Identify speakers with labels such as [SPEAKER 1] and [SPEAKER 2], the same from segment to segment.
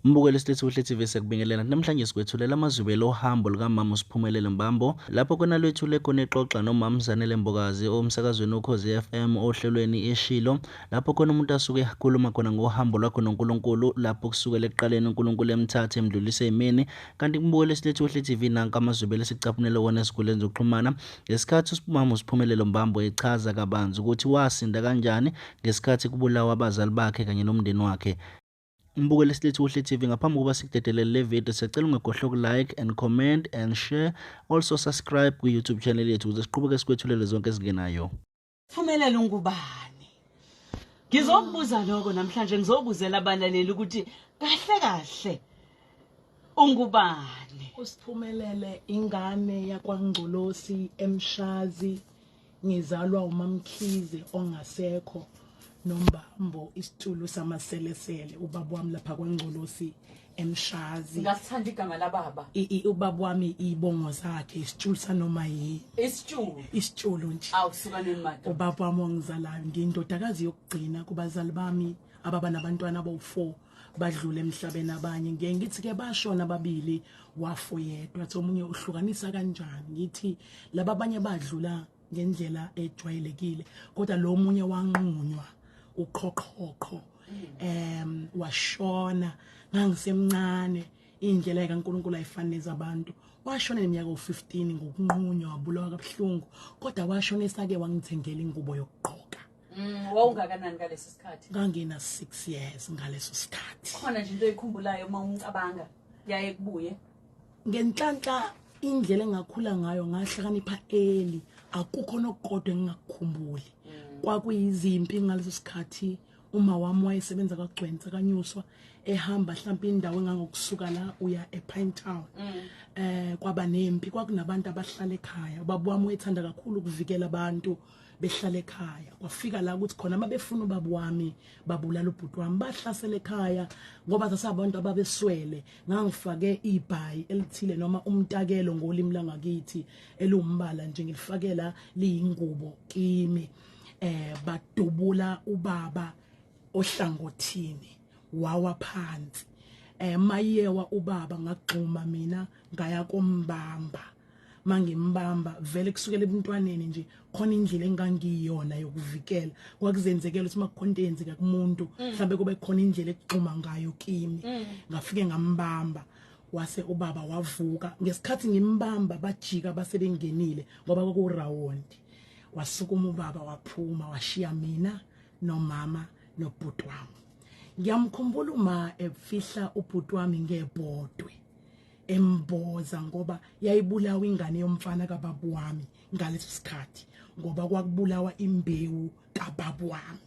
[SPEAKER 1] Mbukelo silethu uhle TV sekubingelela namhlanje sikwethulela amazwibelo ohambo likaMama uSiphumelele Mbambo lapho kona lwethu lekona exoxa noMamzanele Mbokazi omsakazweni ukhozi FM ohlelweni Eshilo lapho kona umuntu asuke ekhuluma khona ngohambo lwakhe noNkulunkulu lapho kusukela ekuqaleni uNkulunkulu emthathe emdlulise emini kanti mbukelo silethu uhle TV nanka amazwibelo esicaphunele wona esikhuleni zokuxhumana ngesikhathi uMama uSiphumelele Mbambo echaza kabanzi ukuthi wasinda kanjani ngesikhathi kubulawa abazali bakhe kanye nomndeni wakhe. Mbukelo silethu uhle TV ngaphambi kokuba sikudedelele le video sicela ungagohla ukulike and comment and share also subscribe ku YouTube channel yethu ukuze siqhubeke sikwethulele zonke ezingenayo.
[SPEAKER 2] Phumelele ungubani? Ngizokubuza lokho namhlanje ngizobuzela abalaleli ukuthi kahle ungubani?
[SPEAKER 3] uSiphumelele ingane yakwaNgcolosi eMshazi ngizalwa uMamkhize ongasekho noMbambo isitulo samaselesele ubaba wami lapha kwaNgcolosi eMshazi.
[SPEAKER 2] Ngasithanda igama lababa.
[SPEAKER 3] Ubaba wami ibongo zakhe isitulo sanoma yi isitulo nje.
[SPEAKER 2] Awusuka nemali.
[SPEAKER 3] Ubaba wami ongizalayo ngindodakazi yokugcina kubazali bami ababa nabantwana abo4 badlule emhlabeni abanye ngeke ngithi ke bashona ababili wafo yedwa athi omunye uhlukanisa kanjani ngithi laba abanye badlula ngendlela ejwayelekile kodwa lo munye wanqunywa uqhoqhoqho washona ngangisemncane indlela kaNkulunkulu ayifanele abantu washona neminyaka u15 ngokunqunywa wabulawa kabuhlungu kodwa washona esake wangithengela ingubo yokugqoka.
[SPEAKER 2] Wawungakanani ngaleso sikhathi?
[SPEAKER 3] Ngangena 6 years ngaleso sikhathi.
[SPEAKER 2] Khona nje into oyikhumbulayo uma ucabanga yaye kubuye
[SPEAKER 3] ngenhlanhla indlela engakhula ngayo ngahlakanipha early akukho nokukodwa engingakukhumbuli. Kwakuyizimpi ngaleso sikhathi uma wami wayesebenza kaGcwensa kanyuswa ehamba mhlawumbe indawo engangokusuka la uya ePine Town. Kwaba nempi kwakunabantu abahlala ekhaya ubaba wami wayethanda kakhulu ukuvikela abantu behlala ekhaya kwafika la ukuthi khona mabefuna ubaba wami babulala ubhuti wami bahlasela ekhaya ngoba sasabantu ababeswele ngangifake ibhayi elithile noma umtakelo ngolimi langakithi elumbala nje ngilifakela liyingubo kimi badubula ubaba ohlangothini wawa phansi mayewa ubaba ngagxuma mina ngaya kombamba mangimbamba vele kusukela ebuntwaneni nje khona indlela engangiyona yokuvikela kwakuzenzekela ukuthi makukhontenzi kumuntu mhlambe kube khona indlela ekugxuma ngayo kimi ngafike ngambamba wase ubaba wavuka ngesikhathi ngimbamba bajika basebengenile ngoba kwakurawundi wasukuma ubaba waphuma washiya mina nomama nobhuti wami. Ngiyamkhumbula uma efihla ubhuti wami ngebhodwe emboza ngoba yayibulawa ingane yomfana kaBaba wami ngaleso sikhathi ngoba kwakubulawa imbewu kaBaba wami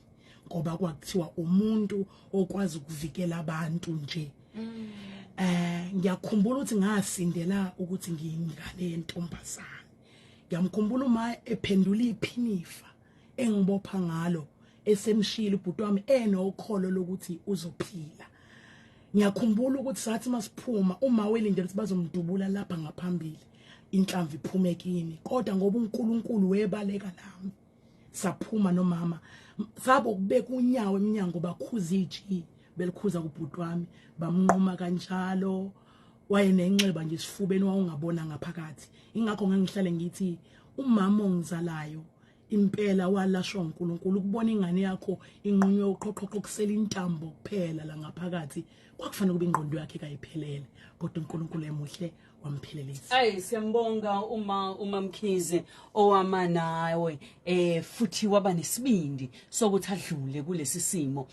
[SPEAKER 3] ngoba kwakuthiwa umuntu okwazi ukuvikela abantu nje. Ngiyakhumbula ukuthi ngasindela ukuthi ngiyingane yentombazana. Ngiyamkhumbula uma ephendula iphinifa engibopha ngalo esemshila ubhuti wami enokholo lokuthi uzophila. Ngiyakhumbula ukuthi sathi masiphuma uma welindele ukuthi bazomdubula lapha ngaphambili inhlamvu iphume kini kodwa ngoba uNkulunkulu webaleka nami saphuma nomama sabo kubeka unyawo eminyango bakhuza iji belikhuza kubhuti wami bamnquma kanjalo wayenenxeba nje sifubeni wawungabona ngaphakathi ingakho ngangihlale ngithi umama ongizalayo impela walashwa uNkulunkulu ukubona ingane yakho inqunywe uqhoqhoqho kusela intambo kuphela la ngaphakathi kwakufanele kube ingqondo yakhe kayiphelele kodwa uNkulunkulu emuhle wamphelelisa.
[SPEAKER 2] Siyambonga uMamkhize owama nawe futhi waba nesibindi sokuthi adlule kulesi simo.